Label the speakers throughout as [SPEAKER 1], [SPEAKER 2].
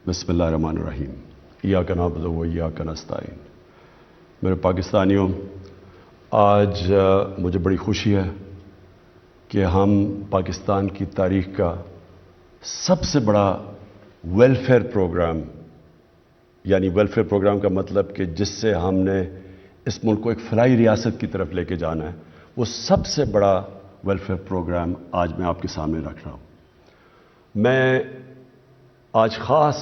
[SPEAKER 1] بسم اللہ الرحمن الرحیم ایاک نعبد و ایاک نستعین۔ میرے پاکستانیوں، آج مجھے بڑی خوشی ہے کہ ہم پاکستان کی تاریخ کا سب سے بڑا ویلفیئر پروگرام، یعنی ویلفیئر پروگرام کا مطلب کہ جس سے ہم نے اس ملک کو ایک فلاحی ریاست کی طرف لے کے جانا ہے، وہ سب سے بڑا ویلفیئر پروگرام آج میں آپ کے سامنے رکھ رہا ہوں۔ میں آج خاص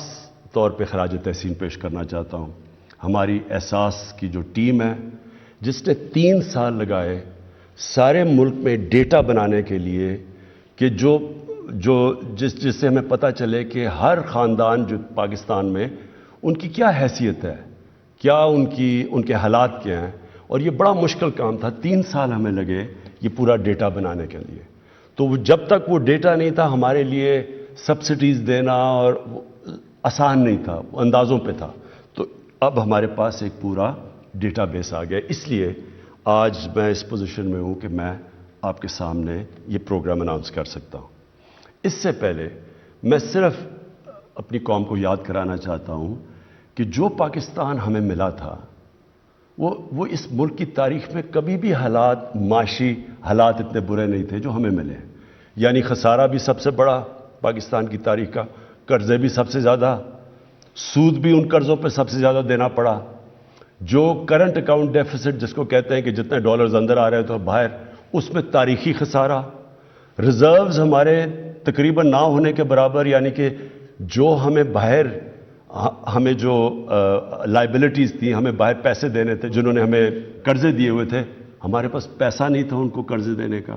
[SPEAKER 1] طور پہ خراج تحسین پیش کرنا چاہتا ہوں ہماری احساس کی جو ٹیم ہے، جس نے 3 سال لگائے سارے ملک میں ڈیٹا بنانے کے لیے کہ جس سے ہمیں پتہ چلے کہ ہر خاندان جو پاکستان میں ان کی کیا حیثیت ہے، کیا ان کے حالات کیا ہیں، اور یہ بڑا مشکل کام تھا۔ 3 سال ہمیں لگے یہ پورا ڈیٹا بنانے کے لیے۔ تو جب تک وہ ڈیٹا نہیں تھا ہمارے لیے سبسڈیز دینا اور آسان نہیں تھا، وہ اندازوں پہ تھا۔ تو اب ہمارے پاس ایک پورا ڈیٹا بیس آ گیا، اس لیے آج میں اس پوزیشن میں ہوں کہ میں آپ کے سامنے یہ پروگرام اناؤنس کر سکتا ہوں۔ اس سے پہلے میں صرف اپنی قوم کو یاد کرانا چاہتا ہوں کہ جو پاکستان ہمیں ملا تھا وہ اس ملک کی تاریخ میں کبھی بھی معاشی حالات اتنے برے نہیں تھے جو ہمیں ملے ہیں۔ یعنی خسارہ بھی سب سے بڑا پاکستان کی تاریخ کا، قرضے بھی سب سے زیادہ، سود بھی ان قرضوں پہ سب سے زیادہ دینا پڑا، جو کرنٹ اکاؤنٹ ڈیفیسٹ جس کو کہتے ہیں کہ جتنے ڈالرز اندر آ رہے تو باہر، اس میں تاریخی خسارہ، ریزروز ہمارے تقریباً نہ ہونے کے برابر، یعنی کہ جو ہمیں باہر ہمیں جو لائبلٹیز تھیں، ہمیں باہر پیسے دینے تھے، جنہوں نے ہمیں قرضے دیے ہوئے تھے، ہمارے پاس پیسہ نہیں تھا ان کو قرضے دینے کا۔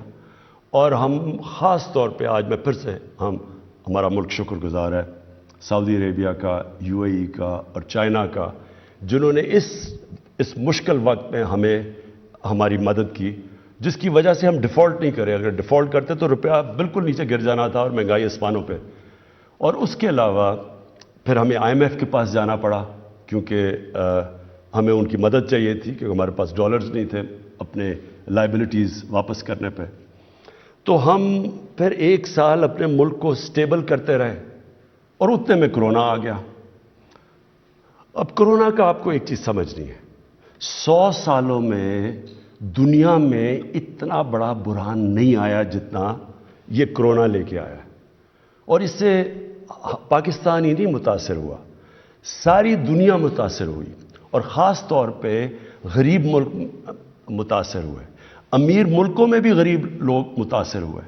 [SPEAKER 1] اور ہم خاص طور پہ آج میں پھر سے ہمارا ملک شکر گزار ہے سعودی عربیہ کا، UAE کا اور چائنا کا، جنہوں نے اس مشکل وقت میں ہماری مدد کی، جس کی وجہ سے ہم ڈیفالٹ نہیں کرے۔ اگر ڈیفالٹ کرتے تو روپیہ بالکل نیچے گر جانا تھا اور مہنگائی آسمانوں پہ۔ اور اس کے علاوہ پھر ہمیں IMF کے پاس جانا پڑا، کیونکہ ہمیں ان کی مدد چاہیے تھی، کیونکہ ہمارے پاس ڈالرز نہیں تھے اپنے لائبلٹیز واپس کرنے پہ۔ تو ہم پھر 1 سال اپنے ملک کو سٹیبل کرتے رہے، اور اتنے میں کرونا آ گیا۔ اب کرونا کا آپ کو ایک چیز سمجھنی ہے، 100 سالوں میں دنیا میں اتنا بڑا بحران نہیں آیا جتنا یہ کرونا لے کے آیا، اور اس سے پاکستان ہی نہیں متاثر ہوا، ساری دنیا متاثر ہوئی، اور خاص طور پہ غریب ملک متاثر ہوئے، امیر ملکوں میں بھی غریب لوگ متاثر ہوئے۔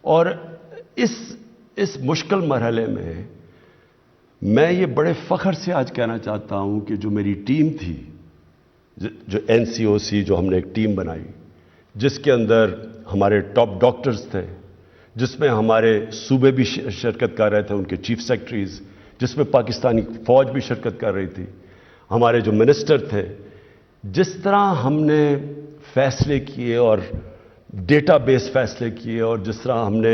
[SPEAKER 1] اور اس مشکل مرحلے میں میں یہ بڑے فخر سے آج کہنا چاہتا ہوں کہ جو میری ٹیم تھی، جو NCOC، جو ہم نے ایک ٹیم بنائی جس کے اندر ہمارے ٹاپ ڈاکٹرز تھے، جس میں ہمارے صوبے بھی شرکت کر رہے تھے، ان کے چیف سیکرٹریز، جس میں پاکستانی فوج بھی شرکت کر رہی تھی، ہمارے جو منسٹر تھے، جس طرح ہم نے فیصلے کیے اور ڈیٹا بیس فیصلے کیے، اور جس طرح ہم نے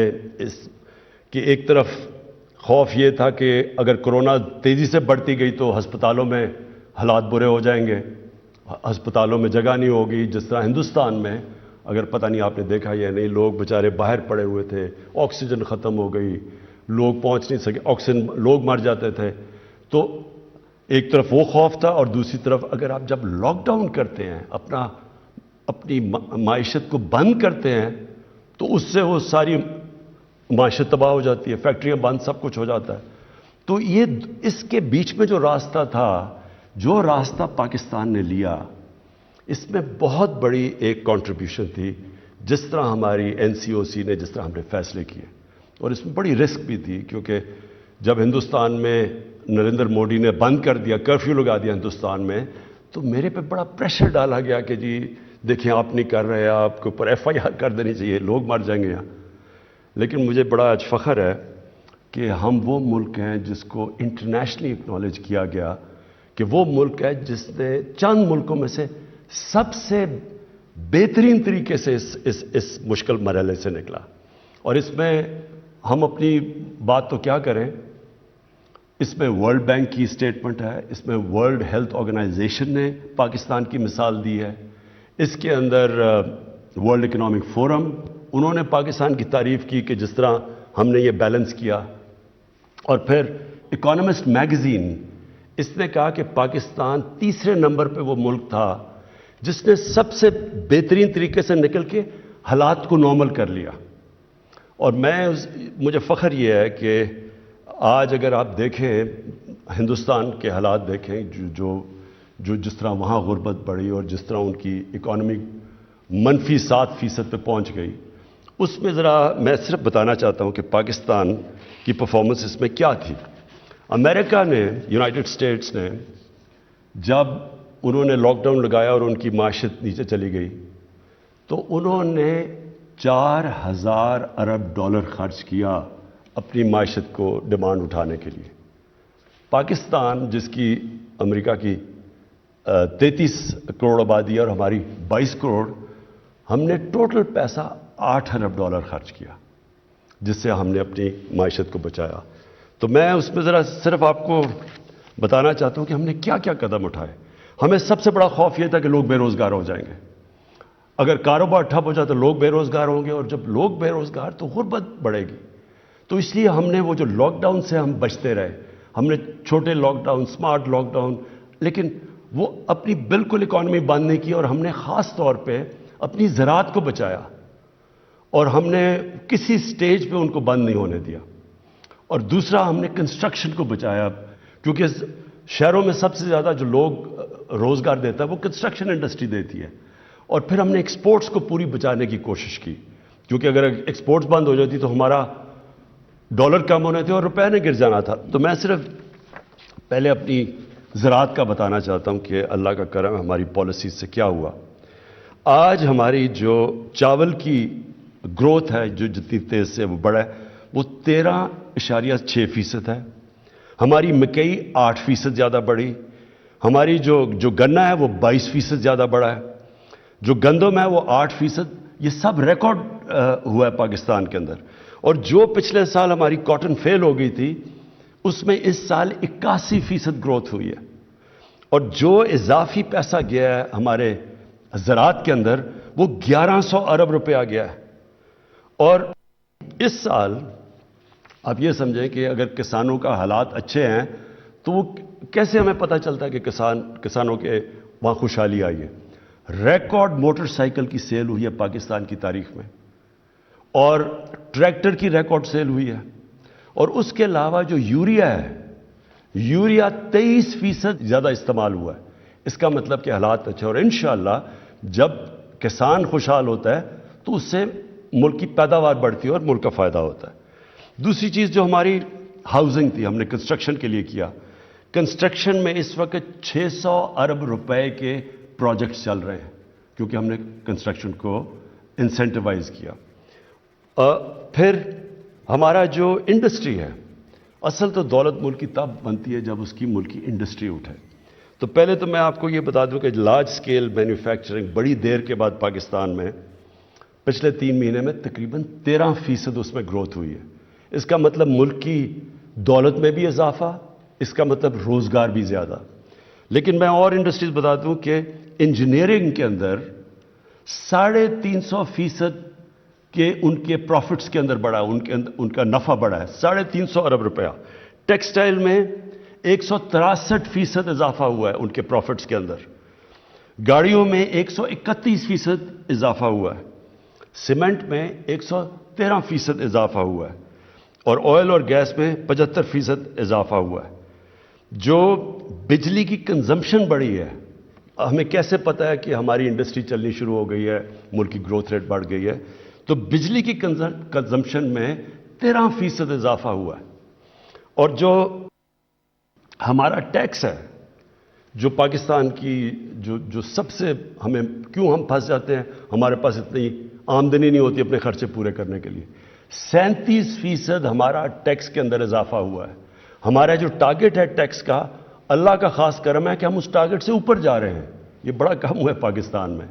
[SPEAKER 1] کہ ایک طرف خوف یہ تھا کہ اگر کرونا تیزی سے بڑھتی گئی تو ہسپتالوں میں حالات برے ہو جائیں گے، ہسپتالوں میں جگہ نہیں ہوگی۔ جس طرح ہندوستان میں، اگر پتہ نہیں آپ نے دیکھا یا نہیں، لوگ بیچارے باہر پڑے ہوئے تھے، آکسیجن ختم ہو گئی، لوگ پہنچ نہیں سکے، آکسیجن لوگ مر جاتے تھے۔ تو ایک طرف وہ خوف تھا، اور دوسری طرف اگر آپ جب لاک ڈاؤن کرتے ہیں، اپنی معیشت کو بند کرتے ہیں، تو اس سے وہ ساری معیشت تباہ ہو جاتی ہے، فیکٹریاں بند، سب کچھ ہو جاتا ہے۔ تو اس کے بیچ میں جو راستہ تھا، جو راستہ پاکستان نے لیا، اس میں بہت بڑی ایک کنٹریبیوشن تھی، جس طرح ہماری NCOC نے، جس طرح ہم نے فیصلے کیے۔ اور اس میں بڑی رسک بھی تھی، کیونکہ جب ہندوستان میں نریندر مودی نے بند کر دیا، کرفیو لگا دیا ہندوستان میں، تو میرے پہ بڑا پریشر ڈالا گیا کہ جی دیکھیں آپ نہیں کر رہے، آپ کے اوپر FIR کر دینی چاہیے، لوگ مر جائیں گے یہاں۔ لیکن مجھے بڑا آج فخر ہے کہ ہم وہ ملک ہیں جس کو انٹرنیشنلی اکنالج کیا گیا کہ وہ ملک ہے جس نے چند ملکوں میں سے سب سے بہترین طریقے سے اس مشکل مرحلے سے نکلا۔ اور اس میں ہم اپنی بات تو کیا کریں، اس میں ورلڈ بینک کی اسٹیٹمنٹ ہے، اس میں ورلڈ ہیلتھ آرگنائزیشن نے پاکستان کی مثال دی ہے، اس کے اندر ورلڈ اکنامک فورم، انہوں نے پاکستان کی تعریف کی کہ جس طرح ہم نے یہ بیلنس کیا۔ اور پھر اکانومسٹ میگزین اس نے کہا کہ پاکستان تیسرے نمبر پہ وہ ملک تھا جس نے سب سے بہترین طریقے سے نکل کے حالات کو نارمل کر لیا. اور مجھے فخر یہ ہے کہ آج اگر آپ دیکھیں ہندوستان کے حالات دیکھیں جو جس طرح وہاں غربت بڑھی اور جس طرح ان کی اکانومی -7% پہ پہنچ گئی، اس میں ذرا میں صرف بتانا چاہتا ہوں کہ پاکستان کی پرفارمنس اس میں کیا تھی. امریکہ نے، یونائٹڈ اسٹیٹس نے، جب انہوں نے لاک ڈاؤن لگایا اور ان کی معیشت نیچے چلی گئی تو انہوں نے $4,000 ارب خرچ کیا اپنی معیشت کو ڈیمانڈ اٹھانے کے لیے. پاکستان جس کی امریکہ کی 33 کروڑ آبادی ہے اور ہماری 22 کروڑ، ہم نے ٹوٹل پیسہ $8 ارب خرچ کیا جس سے ہم نے اپنی معیشت کو بچایا. تو میں اس میں ذرا صرف آپ کو بتانا چاہتا ہوں کہ ہم نے کیا کیا قدم اٹھائے. ہمیں سب سے بڑا خوف یہ تھا کہ لوگ بے روزگار ہو جائیں گے. اگر کاروبار ٹھپ ہو جائے تو لوگ بے روزگار ہوں گے، اور جب لوگ بے روزگار تو غربت بڑھے گی. تو اس لیے ہم نے وہ جو لاک ڈاؤن سے ہم بچتے رہے، ہم نے چھوٹے lockdown, smart lockdown, لیکن وہ اپنی بالکل اکانومی بند نہیں کی، اور ہم نے خاص طور پہ اپنی زراعت کو بچایا اور ہم نے کسی سٹیج پہ ان کو بند نہیں ہونے دیا. اور دوسرا ہم نے کنسٹرکشن کو بچایا، کیونکہ شہروں میں سب سے زیادہ جو لوگ روزگار دیتا ہے وہ کنسٹرکشن انڈسٹری دیتی ہے. اور پھر ہم نے ایکسپورٹس کو پوری بچانے کی کوشش کی، کیونکہ اگر ایکسپورٹس بند ہو جاتی تو ہمارا ڈالر کم ہونے تھے اور روپے نے گر جانا تھا. تو میں صرف پہلے اپنی زراعت کا بتانا چاہتا ہوں کہ اللہ کا کرم ہماری پالیسیز سے کیا ہوا. آج ہماری جو چاول کی گروتھ ہے، جو جتنی تیز سے وہ بڑھا ہے، وہ 13.6% ہے. ہماری مکئی 8% زیادہ بڑھی. ہماری جو گنا ہے وہ 22% زیادہ بڑھا ہے. جو گندم ہے وہ 8%. یہ سب ریکارڈ ہوا ہے پاکستان کے اندر. اور جو پچھلے سال ہماری کاٹن فیل ہو گئی تھی، اس میں اس سال 81% گروتھ ہوئی ہے. اور جو اضافی پیسہ گیا ہے ہمارے زراعت کے اندر وہ 1100 ارب روپیہ گیا ہے. اور اس سال آپ یہ سمجھیں کہ اگر کسانوں کا حالات اچھے ہیں تو وہ کیسے ہمیں پتہ چلتا ہے کہ کسانوں کے وہاں خوشحالی آئی ہے. ریکارڈ موٹر سائیکل کی سیل ہوئی ہے پاکستان کی تاریخ میں، اور ٹریکٹر کی ریکارڈ سیل ہوئی ہے. اور اس کے علاوہ جو یوریا ہے، یوریا 23% زیادہ استعمال ہوا ہے. اس کا مطلب کہ حالات اچھے، اور انشاءاللہ جب کسان خوشحال ہوتا ہے تو اس سے ملک کی پیداوار بڑھتی ہے اور ملک کا فائدہ ہوتا ہے. دوسری چیز جو ہماری ہاؤسنگ تھی، ہم نے کنسٹرکشن کے لیے کیا. کنسٹرکشن میں اس وقت 600 ارب روپے کے پروجیکٹس چل رہے ہیں، کیونکہ ہم نے کنسٹرکشن کو انسینٹیوائز کیا. پھر ہمارا جو انڈسٹری ہے، اصل تو دولت ملک کی تب بنتی ہے جب اس کی ملک کی انڈسٹری اٹھے. تو پہلے تو میں آپ کو یہ بتا دوں کہ لارج سکیل مینوفیکچرنگ بڑی دیر کے بعد پاکستان میں پچھلے 3 مہینے میں تقریباً 13% اس میں گروتھ ہوئی ہے. اس کا مطلب ملک کی دولت میں بھی اضافہ، اس کا مطلب روزگار بھی زیادہ. لیکن میں اور انڈسٹریز بتا دوں کہ انجینئرنگ کے اندر 350% کے ان کے پروفٹس کے اندر بڑھا، ان کا نفع بڑھا ہے 350 ارب روپیہ. ٹیکسٹائل میں 163% اضافہ ہوا ہے ان کے پروفٹس کے اندر. گاڑیوں میں 131% اضافہ ہوا ہے. سیمنٹ میں 113% اضافہ ہوا ہے. اور آئل اور گیس میں 75% اضافہ ہوا ہے. جو بجلی کی کنزمپشن بڑھی ہے، ہمیں کیسے پتہ ہے کہ ہماری انڈسٹری چلنی شروع ہو گئی ہے، ملک کی گروتھ ریٹ بڑھ گئی ہے؟ تو بجلی کی کنزمپشن میں 13% اضافہ ہوا ہے. اور جو ہمارا ٹیکس ہے، جو پاکستان کی جو سب سے ہمیں کیوں ہم پھنس جاتے ہیں، ہمارے پاس اتنی آمدنی نہیں ہوتی اپنے خرچے پورے کرنے کے لیے، 37% ہمارا ٹیکس کے اندر اضافہ ہوا ہے. ہمارا جو ٹارگٹ ہے ٹیکس کا، اللہ کا خاص کرم ہے کہ ہم اس ٹارگٹ سے اوپر جا رہے ہیں. یہ بڑا کم ہوا ہے پاکستان میں.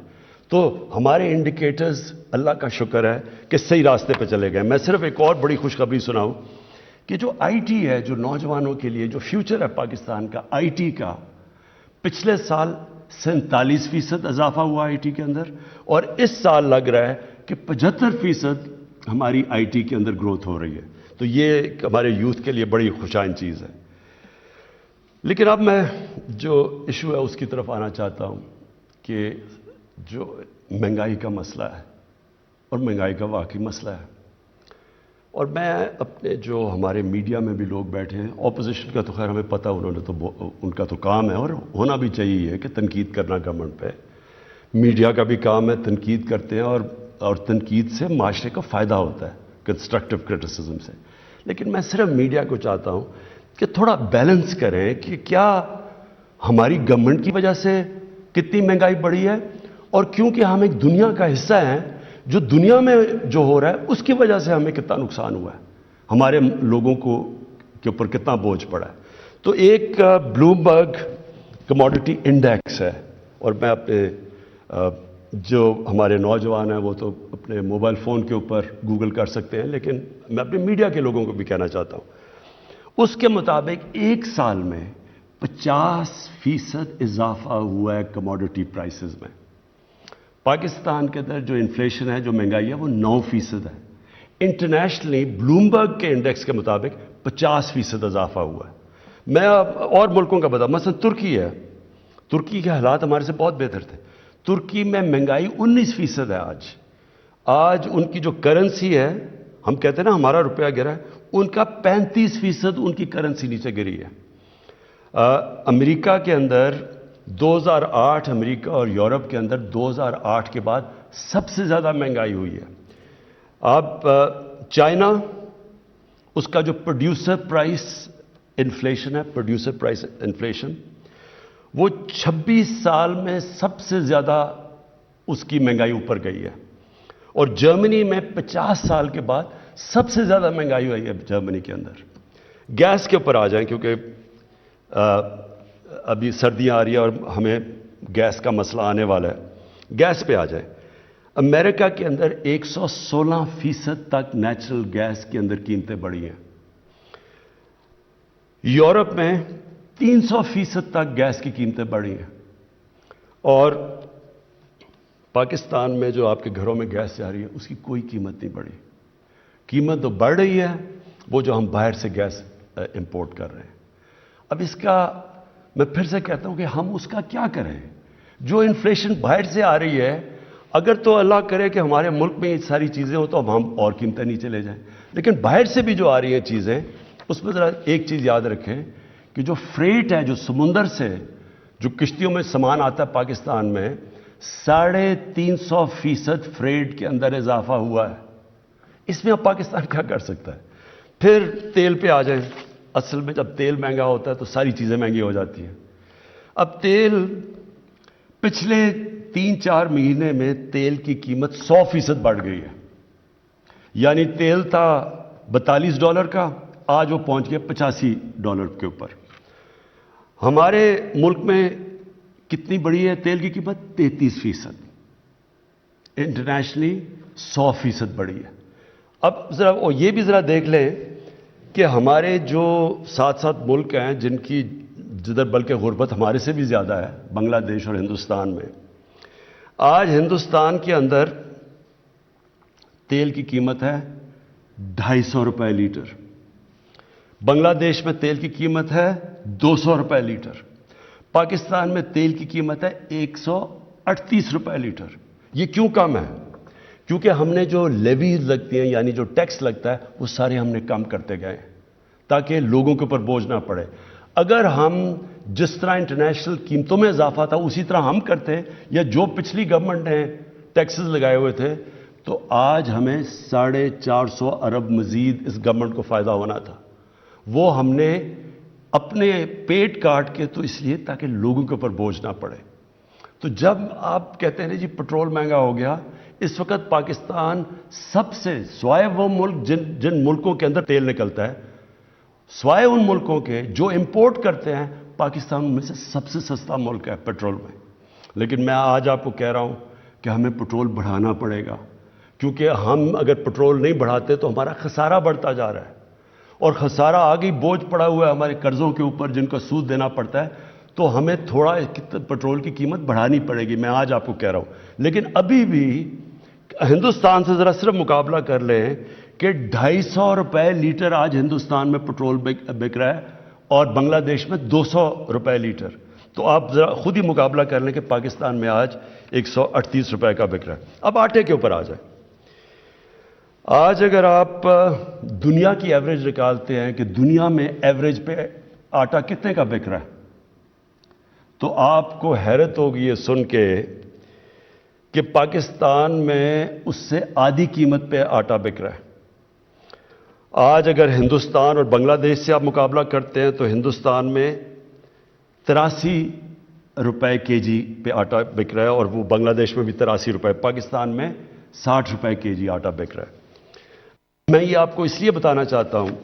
[SPEAKER 1] تو ہمارے انڈیکیٹرز اللہ کا شکر ہے کہ صحیح راستے پہ چلے گئے. میں صرف ایک اور بڑی خوشخبری سناؤں کہ جو آئی ٹی ہے، جو نوجوانوں کے لیے جو فیوچر ہے پاکستان کا آئی ٹی کا، پچھلے سال 47% اضافہ ہوا آئی ٹی کے اندر، اور اس سال لگ رہا ہے کہ 75% ہماری آئی ٹی کے اندر گروتھ ہو رہی ہے. تو یہ ہمارے یوتھ کے لیے بڑی خوشائن چیز ہے. لیکن اب میں جو ایشو ہے اس کی طرف آنا چاہتا ہوں کہ جو مہنگائی کا مسئلہ ہے اور مہنگائی کا واقعی مسئلہ ہے، اور میں اپنے جو ہمارے میڈیا میں بھی لوگ بیٹھے ہیں، اپوزیشن کا تو خیر ہمیں پتہ، ان کا تو کام ہے اور ہونا بھی چاہیے کہ تنقید کرنا گورنمنٹ پہ، میڈیا کا بھی کام ہے، تنقید کرتے ہیں اور تنقید سے معاشرے کو فائدہ ہوتا ہے، کنسٹرکٹیو کرٹیسزم سے. لیکن میں صرف میڈیا کو چاہتا ہوں کہ تھوڑا بیلنس کریں کہ کیا ہماری گورنمنٹ کی وجہ سے کتنی مہنگائی بڑھی ہے، اور کیونکہ ہم ایک دنیا کا حصہ ہیں، جو دنیا میں جو ہو رہا ہے اس کی وجہ سے ہمیں کتنا نقصان ہوا ہے، ہمارے لوگوں کے اوپر کتنا بوجھ پڑا ہے. تو ایک بلومبرگ کموڈٹی انڈیکس ہے، اور میں اپنے جو ہمارے نوجوان ہیں وہ تو اپنے موبائل فون کے اوپر گوگل کر سکتے ہیں، لیکن میں اپنے میڈیا کے لوگوں کو بھی کہنا چاہتا ہوں. اس کے مطابق ایک سال میں 50% اضافہ ہوا ہے کموڈٹی پرائسز میں. پاکستان کے اندر جو انفلیشن ہے، جو مہنگائی ہے، وہ 9% ہے. انٹرنیشنلی بلومبرگ کے انڈیکس کے مطابق 50% اضافہ ہوا ہے. میں اور ملکوں کا بتا، مثلا ترکی ہے، ترکی کے حالات ہمارے سے بہت بہتر تھے. ترکی میں مہنگائی 19% ہے آج ان کی جو کرنسی ہے، ہم کہتے ہیں نا ہمارا روپیہ گرا ہے، ان کا 35% ان کی کرنسی نیچے گری ہے. امریکہ کے اندر 2008، امریکہ اور یورپ کے اندر 2008 کے بعد سب سے زیادہ مہنگائی ہوئی ہے. اب چائنا، اس کا جو پروڈیوسر پرائس انفلیشن ہے، پروڈیوسر پرائس انفلیشن، وہ 26 سال میں سب سے زیادہ اس کی مہنگائی اوپر گئی ہے. اور جرمنی میں 50 سال کے بعد سب سے زیادہ مہنگائی ہوئی ہے جرمنی کے اندر. گیس کے اوپر آ جائیں، کیونکہ ابھی سردیاں آ رہی ہیں اور ہمیں گیس کا مسئلہ آنے والا ہے. گیس پہ آ جائیں. امریکہ کے اندر 116% تک نیچرل گیس کے اندر قیمتیں بڑھی ہیں. یورپ میں 300% تک گیس کی قیمتیں بڑھی ہیں. اور پاکستان میں جو آپ کے گھروں میں گیس جا رہی ہے اس کی کوئی قیمت نہیں بڑھی. قیمت تو بڑھ رہی ہے وہ جو ہم باہر سے گیس امپورٹ کر رہے ہیں. اب اس کا میں پھر سے کہتا ہوں کہ ہم اس کا کیا کریں؟ جو انفلیشن باہر سے آ رہی ہے، اگر تو اللہ کرے کہ ہمارے ملک میں یہ ساری چیزیں ہوں تو اب ہم اور قیمتیں نیچے لے جائیں. لیکن باہر سے بھی جو آ رہی ہیں چیزیں، اس میں ذرا ایک چیز یاد رکھیں کہ جو فریٹ ہے، جو سمندر سے جو کشتیوں میں سامان آتا ہے پاکستان میں، 350% فریٹ کے اندر اضافہ ہوا ہے. اس میں اب پاکستان کیا کر سکتا ہے؟ پھر تیل پہ آ جائیں. اصل میں جب تیل مہنگا ہوتا ہے تو ساری چیزیں مہنگی ہو جاتی ہیں. اب تیل پچھلے 3-4 مہینے میں تیل کی قیمت 100% بڑھ گئی ہے. یعنی تیل تھا $42 کا، آج وہ پہنچ گیا $85 کے اوپر. ہمارے ملک میں کتنی بڑی ہے تیل کی قیمت؟ 33%. انٹرنیشنلی 100% بڑی ہے. اب ذرا یہ بھی ذرا دیکھ لیں کہ ہمارے جو ساتھ ساتھ ملک ہیں جن کی جدھر بلکہ غربت ہمارے سے بھی زیادہ ہے، بنگلہ دیش اور ہندوستان میں، آج ہندوستان کے اندر تیل کی قیمت ہے $250 لیٹر. بنگلہ دیش میں تیل کی قیمت ہے $200 لیٹر. پاکستان میں تیل کی قیمت ہے $138 لیٹر. یہ کیوں کم ہے؟ کیونکہ ہم نے جو لیویز لگتی ہیں، یعنی جو ٹیکس لگتا ہے، وہ سارے ہم نے کم کرتے گئے تاکہ لوگوں کے اوپر بوجھ نہ پڑے. اگر ہم جس طرح انٹرنیشنل قیمتوں میں اضافہ تھا اسی طرح ہم کرتے، یا جو پچھلی گورنمنٹ نے ٹیکسز لگائے ہوئے تھے، تو آج ہمیں 450 ارب مزید اس گورنمنٹ کو فائدہ ہونا تھا. وہ ہم نے اپنے پیٹ کاٹ کے، تو اس لیے تاکہ لوگوں کے اوپر بوجھ نہ پڑے. تو جب آپ کہتے ہیں جی پٹرول مہنگا ہو گیا، اس وقت پاکستان سب سے، سوائے وہ ملک جن ملکوں کے اندر تیل نکلتا ہے، سوائے ان ملکوں کے جو امپورٹ کرتے ہیں، پاکستان میں سے سب سے سستا ملک ہے پٹرول میں. لیکن میں آج آپ کو کہہ رہا ہوں کہ ہمیں پٹرول بڑھانا پڑے گا، کیونکہ ہم اگر پٹرول نہیں بڑھاتے تو ہمارا خسارہ بڑھتا جا رہا ہے. اور خسارہ آگے بوجھ پڑا ہوا ہے ہمارے قرضوں کے اوپر جن کا سود دینا پڑتا ہے. تو ہمیں تھوڑا پٹرول کی قیمت بڑھانی پڑے گی، میں آج آپ کو کہہ رہا ہوں. لیکن ابھی بھی ہندوستان سے ذرا صرف مقابلہ کر لیں کہ $250 لیٹر آج ہندوستان میں پٹرول بک رہا ہے، اور بنگلہ دیش میں 200 روپے لیٹر. تو آپ ذرا خود ہی مقابلہ کر لیں کہ پاکستان میں آج 138 روپے کا بک رہا ہے. اب آٹے کے اوپر آ جائیں. آج اگر آپ دنیا کی ایوریج نکالتے ہیں کہ دنیا میں ایوریج پہ آٹا کتنے کا بک رہا ہے، تو آپ کو حیرت ہوگی یہ سن کے کہ پاکستان میں اس سے آدھی قیمت پہ آٹا بک رہا ہے. آج اگر ہندوستان اور بنگلہ دیش سے آپ مقابلہ کرتے ہیں تو ہندوستان میں 83 روپے کے جی پہ آٹا بک رہا ہے، اور وہ بنگلہ دیش میں بھی 83 روپے. پاکستان میں 60 روپے کے جی آٹا بک رہا ہے. میں یہ آپ کو اس لیے بتانا چاہتا ہوں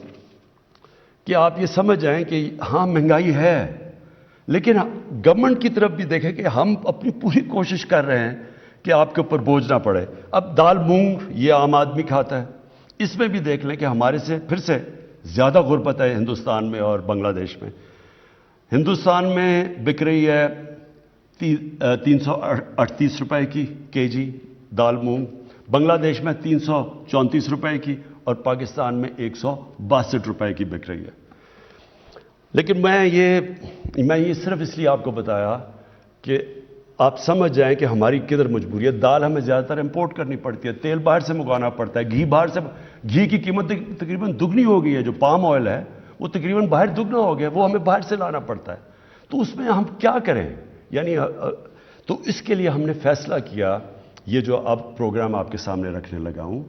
[SPEAKER 1] کہ آپ یہ سمجھ جائیں کہ ہاں مہنگائی ہے، لیکن گورنمنٹ کی طرف بھی دیکھیں کہ ہم اپنی پوری کوشش کر رہے ہیں کہ آپ کے اوپر بوجھ نہ پڑے. اب دال مونگ یہ عام آدمی کھاتا ہے، اس میں بھی دیکھ لیں کہ ہمارے سے پھر سے زیادہ غربت ہے ہندوستان میں اور بنگلہ دیش میں. ہندوستان میں بک رہی ہے 338 روپے کی کے جی دال مونگ، بنگلہ دیش میں 334 روپے کی، اور پاکستان میں 162 روپے کی بک رہی ہے. لیکن میں یہ صرف اس لیے آپ کو بتایا کہ آپ سمجھ جائیں کہ ہماری کدھر مجبوری ہے. دال ہمیں زیادہ تر امپورٹ کرنی پڑتی ہے، تیل باہر سے منگوانا پڑتا ہے، گھی کی قیمت تقریباً دگنی ہو گئی ہے. جو پام آئل ہے وہ تقریباً باہر دگنا ہو گیا، وہ ہمیں باہر سے لانا پڑتا ہے. تو اس میں ہم کیا کریں؟ یعنی تو اس کے لیے ہم نے فیصلہ کیا، یہ جو اب پروگرام آپ کے سامنے رکھنے لگا ہوں،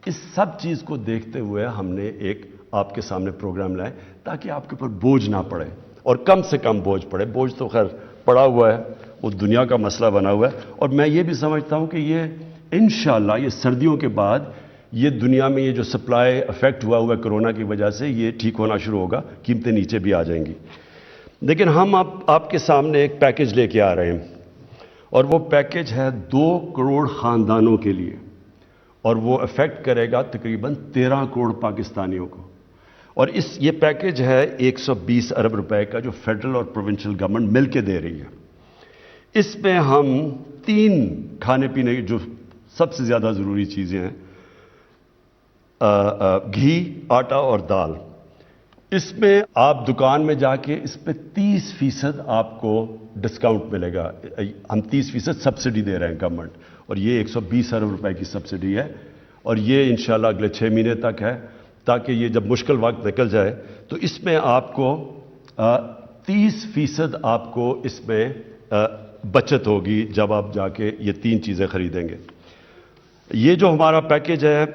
[SPEAKER 1] اس سب چیز کو دیکھتے ہوئے ہم نے ایک آپ کے سامنے پروگرام لائے تاکہ آپ کے اوپر بوجھ نہ پڑے، اور کم سے کم بوجھ پڑے. بوجھ تو خیر پڑا ہوا ہے، وہ دنیا کا مسئلہ بنا ہوا ہے. اور میں یہ بھی سمجھتا ہوں کہ یہ انشاءاللہ یہ سردیوں کے بعد یہ دنیا میں یہ جو سپلائی افیکٹ ہوا ہے کرونا کی وجہ سے، یہ ٹھیک ہونا شروع ہوگا، قیمتیں نیچے بھی آ جائیں گی. لیکن ہم اب آپ کے سامنے ایک پیکج لے کے آ رہے ہیں، اور وہ پیکج ہے 2 کروڑ خاندانوں کے لیے، اور وہ افیکٹ کرے گا تقریباً 13 کروڑ پاکستانیوں کو. اور یہ پیکج ہے 120 ارب روپے کا، جو فیڈرل اور پروونشل گورنمنٹ مل کے دے رہی ہے. اس میں ہم 3 کھانے پینے کی جو سب سے زیادہ ضروری چیزیں ہیں، گھی، آٹا اور دال، اس میں آپ دکان میں جا کے اس پہ 30% آپ کو ڈسکاؤنٹ ملے گا. ہم 30% سبسڈی دے رہے ہیں گورنمنٹ، اور یہ 120 ارب روپے کی سبسڈی ہے، اور یہ انشاءاللہ اگلے 6 مہینے تک ہے، تاکہ یہ جب مشکل وقت نکل جائے تو اس میں آپ کو 30% آپ کو اس میں بچت ہوگی جب آپ جا کے یہ 3 چیزیں خریدیں گے. یہ جو ہمارا پیکج ہے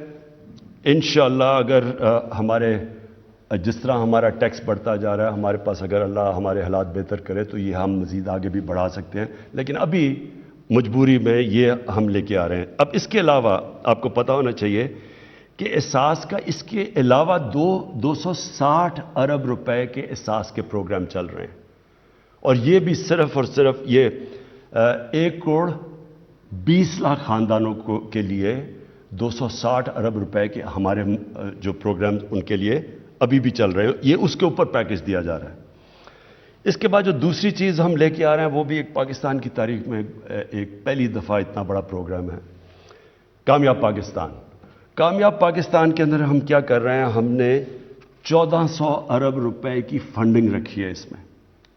[SPEAKER 1] انشاءاللہ اگر ہمارے جس طرح ہمارا ٹیکس بڑھتا جا رہا ہے، ہمارے پاس اگر اللہ ہمارے حالات بہتر کرے تو یہ ہم مزید آگے بھی بڑھا سکتے ہیں، لیکن ابھی مجبوری میں یہ ہم لے کے آ رہے ہیں. اب اس کے علاوہ آپ کو پتہ ہونا چاہیے کہ احساس کا اس کے علاوہ 260 ارب روپے کے احساس کے پروگرام چل رہے ہیں، اور یہ بھی صرف اور صرف یہ 1 کروڑ 20 لاکھ خاندانوں کے لیے 260 ارب روپے کے ہمارے جو پروگرام ان کے لیے ابھی بھی چل رہے ہیں. یہ اس کے اوپر پیکج دیا جا رہا ہے. اس کے بعد جو دوسری چیز ہم لے کے آ رہے ہیں وہ بھی ایک پاکستان کی تاریخ میں ایک پہلی دفعہ اتنا بڑا پروگرام ہے، کامیاب پاکستان. کامیاب پاکستان کے اندر ہم کیا کر رہے ہیں؟ ہم نے 1400 ارب روپے کی فنڈنگ رکھی ہے. اس میں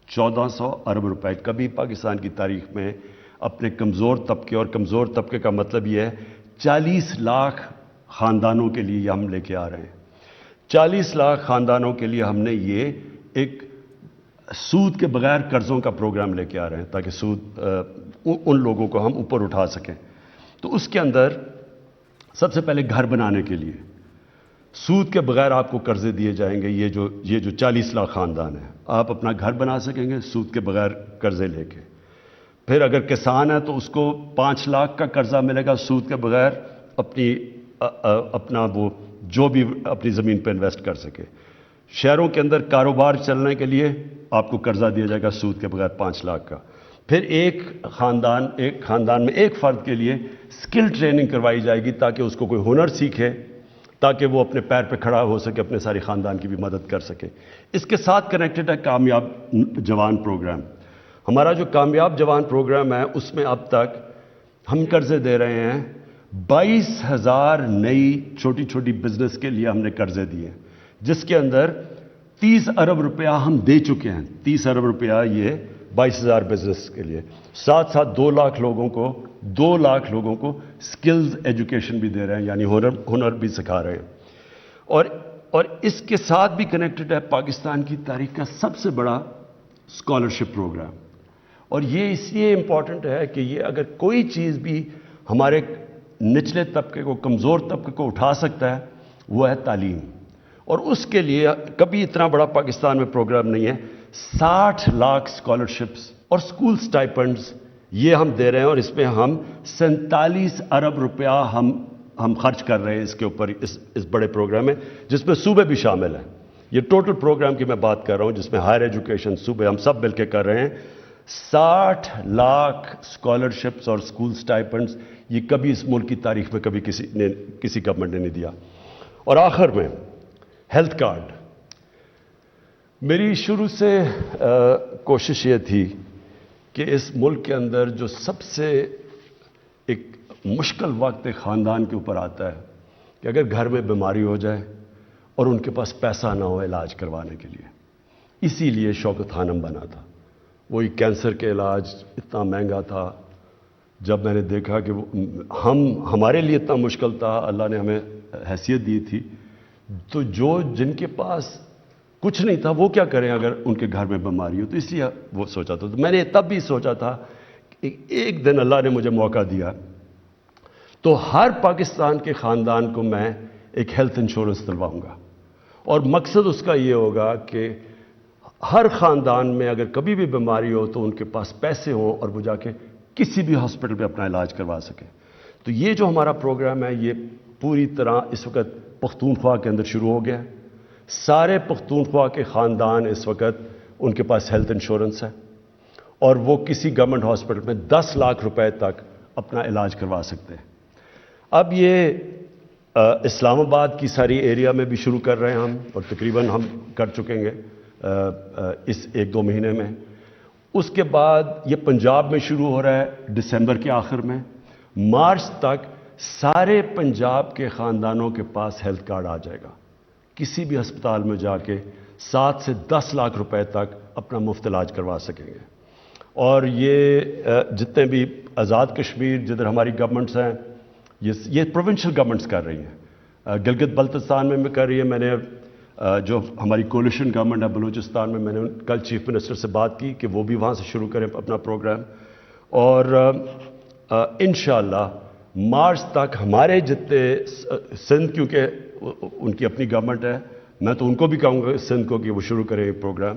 [SPEAKER 1] 1400 ارب روپے کبھی پاکستان کی تاریخ میں اپنے کمزور طبقے، اور کمزور طبقے کا مطلب یہ ہے 40 لاکھ خاندانوں کے لیے ہم لے کے آ رہے ہیں. 40 لاکھ خاندانوں کے لیے ہم نے یہ ایک سود کے بغیر قرضوں کا پروگرام لے کے آ رہے ہیں، تاکہ سود ان لوگوں کو ہم اوپر اٹھا سکیں. تو اس کے اندر سب سے پہلے گھر بنانے کے لیے سود کے بغیر آپ کو قرضے دیے جائیں گے. یہ جو 40 لاکھ خاندان ہیں، آپ اپنا گھر بنا سکیں گے سود کے بغیر قرضے لے کے. پھر اگر کسان ہے تو اس کو 5 لاکھ کا قرضہ ملے گا سود کے بغیر، اپنا وہ جو بھی اپنی زمین پہ انویسٹ کر سکے. شہروں کے اندر کاروبار چلنے کے لیے آپ کو قرضہ دیا جائے گا سود کے بغیر 5 لاکھ کا. پھر ایک خاندان میں ایک فرد کے لیے سکل ٹریننگ کروائی جائے گی تاکہ اس کو کوئی ہنر سیکھے، تاکہ وہ اپنے پیر پہ کھڑا ہو سکے، اپنے ساری خاندان کی بھی مدد کر سکے. اس کے ساتھ کنیکٹڈ ہے کامیاب جوان پروگرام. ہمارا جو کامیاب جوان پروگرام ہے اس میں اب تک ہم قرضے دے رہے ہیں 22,000 نئی چھوٹی چھوٹی بزنس کے لیے ہم نے قرضے دیے، جس کے اندر 30 ارب روپیہ ہم دے چکے ہیں. 30 ارب روپیہ یہ 22,000 بزنس کے لیے. ساتھ ساتھ 2 لاکھ لوگوں کو سکلز ایجوکیشن بھی دے رہے ہیں, یعنی ہنر بھی سکھا رہے ہیں. اور اس کے ساتھ بھی کنیکٹڈ ہے پاکستان کی تاریخ کا سب سے بڑا اسکالرشپ پروگرام. اور یہ اس لیے امپورٹنٹ ہے کہ یہ اگر کوئی چیز بھی ہمارے نچلے طبقے کو, کمزور طبقے کو اٹھا سکتا ہے وہ ہے تعلیم. اور اس کے لیے کبھی اتنا بڑا پاکستان میں پروگرام نہیں ہے. 60 لاکھ اسکالرشپس اور اسکول سٹائپنڈز یہ ہم دے رہے ہیں, اور اس میں ہم 47 ارب روپیہ ہم خرچ کر رہے ہیں اس کے اوپر, اس بڑے پروگرام میں, جس میں صوبے بھی شامل ہیں. یہ ٹوٹل پروگرام کی میں بات کر رہا ہوں جس میں ہائر ایجوکیشن, صوبے, ہم سب مل کے کر رہے ہیں. 60 لاکھ اسکالرشپس اور اسکول سٹائپنڈز یہ کبھی اس ملک کی تاریخ میں کبھی کسی گورنمنٹ نے نہیں دیا. اور آخر میں ہیلتھ کارڈ. میری شروع سے کوشش یہ تھی کہ اس ملک کے اندر جو سب سے ایک مشکل وقت ایک خاندان کے اوپر آتا ہے کہ اگر گھر میں بیماری ہو جائے اور ان کے پاس پیسہ نہ ہو علاج کروانے کے لیے. اسی لیے شوکت خانم بنا تھا. وہی کینسر کے علاج اتنا مہنگا تھا. جب میں نے دیکھا کہ ہمارے لیے اتنا مشکل تھا, اللہ نے ہمیں حیثیت دی تھی, تو جن کے پاس کچھ نہیں تھا وہ کیا کریں اگر ان کے گھر میں بیماری ہو. تو اس لیے وہ سوچا تھا. تو میں نے تب بھی سوچا تھا کہ ایک دن اللہ نے مجھے موقع دیا تو ہر پاکستان کے خاندان کو میں ایک ہیلتھ انشورنس دلواؤں گا. اور مقصد اس کا یہ ہوگا کہ ہر خاندان میں اگر کبھی بھی بیماری ہو تو ان کے پاس پیسے ہوں اور وہ جا کے کسی بھی ہاسپٹل میں اپنا علاج کروا سکیں. تو یہ جو ہمارا پروگرام ہے یہ پوری طرح اس وقت پختونخوا کے اندر شروع ہو گیا ہے. سارے پختونخوا کے خاندان اس وقت ان کے پاس ہیلتھ انشورنس ہے اور وہ کسی گورنمنٹ ہاسپٹل میں 10 لاکھ روپے تک اپنا علاج کروا سکتے ہیں. اب یہ اسلام آباد کی ساری ایریا میں بھی شروع کر رہے ہیں ہم, اور تقریباً ہم کر چکیں گے اس 1-2 مہینے میں. اس کے بعد یہ پنجاب میں شروع ہو رہا ہے دسمبر کے آخر میں. مارچ تک سارے پنجاب کے خاندانوں کے پاس ہیلتھ کارڈ آ جائے گا. کسی بھی ہسپتال میں جا کے 7 سے 10 لاکھ روپے تک اپنا مفت علاج کروا سکیں گے. اور یہ جتنے بھی آزاد کشمیر جدھر ہماری گورنمنٹس ہیں یہ پروونشل گورنمنٹس کر رہی ہیں. گلگت بلتستان میں کر رہی ہے. میں نے جو ہماری کولیشن گورنمنٹ ہے بلوچستان میں, میں نے کل چیف منسٹر سے بات کی کہ وہ بھی وہاں سے شروع کریں اپنا پروگرام. اور انشاءاللہ مارچ تک ہمارے جتنے سندھ, کیونکہ ان کی اپنی گورنمنٹ ہے, میں تو ان کو بھی کہوں گا سندھ کو کہ وہ شروع کریں یہ پروگرام,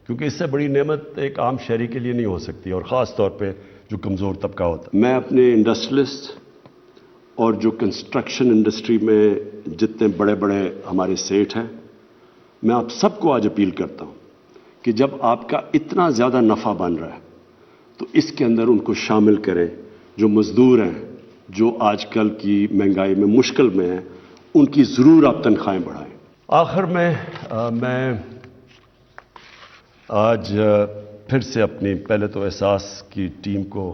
[SPEAKER 1] کیونکہ اس سے بڑی نعمت ایک عام شہری کے لیے نہیں ہو سکتی, اور خاص طور پہ جو کمزور طبقہ ہوتا ہے. میں اپنے انڈسٹریلسٹ اور جو کنسٹرکشن انڈسٹری میں جتنے بڑے بڑے ہمارے سیٹھ ہیں, میں آپ سب کو آج اپیل کرتا ہوں کہ جب آپ کا اتنا زیادہ نفع بن رہا ہے تو اس کے اندر ان کو شامل کریں. جو مزدور ہیں, جو آج کل کی مہنگائی میں مشکل میں ہیں, ان کی ضرور آپ تنخواہیں بڑھائیں. آخر میں میں آج پھر سے اپنی پہلے تو احساس کی ٹیم کو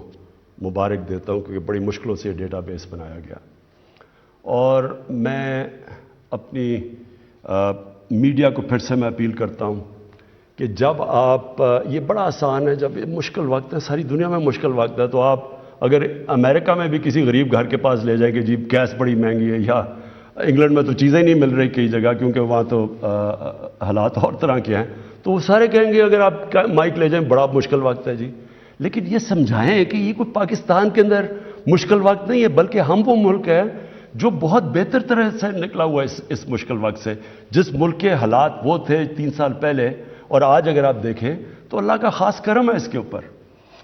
[SPEAKER 1] مبارک دیتا ہوں کیونکہ بڑی مشکلوں سے یہ ڈیٹا بیس بنایا گیا. اور میں اپنی میڈیا کو پھر سے میں اپیل کرتا ہوں کہ جب آپ, یہ بڑا آسان ہے, جب یہ مشکل وقت ہے, ساری دنیا میں مشکل وقت ہے, تو آپ اگر امریکہ میں بھی کسی غریب گھر کے پاس لے جائیں کہ جی گیس بڑی مہنگی ہے, یا انگلینڈ میں تو چیزیں نہیں مل رہی کئی جگہ کیونکہ وہاں تو حالات اور طرح کے ہیں, تو وہ سارے کہیں گے اگر آپ مائک لے جائیں بڑا مشکل وقت ہے جی. لیکن یہ سمجھائیں کہ یہ کوئی پاکستان کے اندر مشکل وقت نہیں ہے, بلکہ ہم وہ ملک ہے جو بہت بہتر طرح سے نکلا ہوا ہے اس مشکل وقت سے. جس ملک کے حالات وہ تھے 3 سال پہلے اور آج اگر آپ دیکھیں تو اللہ کا خاص کرم ہے اس کے اوپر.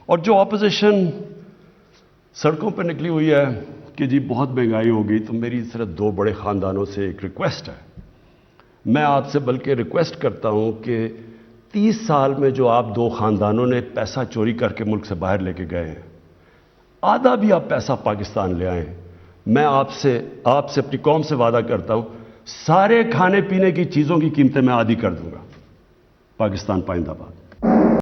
[SPEAKER 1] اور جو اپوزیشن سڑکوں پہ نکلی ہوئی ہے کہ جی بہت مہنگائی ہو گئی, تو میری صرف 2 بڑے خاندانوں سے ایک ریکویسٹ ہے. میں آپ سے بلکہ ریکویسٹ کرتا ہوں کہ 30 سال میں جو آپ 2 خاندانوں نے پیسہ چوری کر کے ملک سے باہر لے کے گئے ہیں, آدھا بھی آپ پیسہ پاکستان لے آئیں. میں آپ سے اپنی قوم سے وعدہ کرتا ہوں سارے کھانے پینے کی چیزوں کی قیمتیں میں آدھی کر دوں گا. پاکستان پائندہ باد.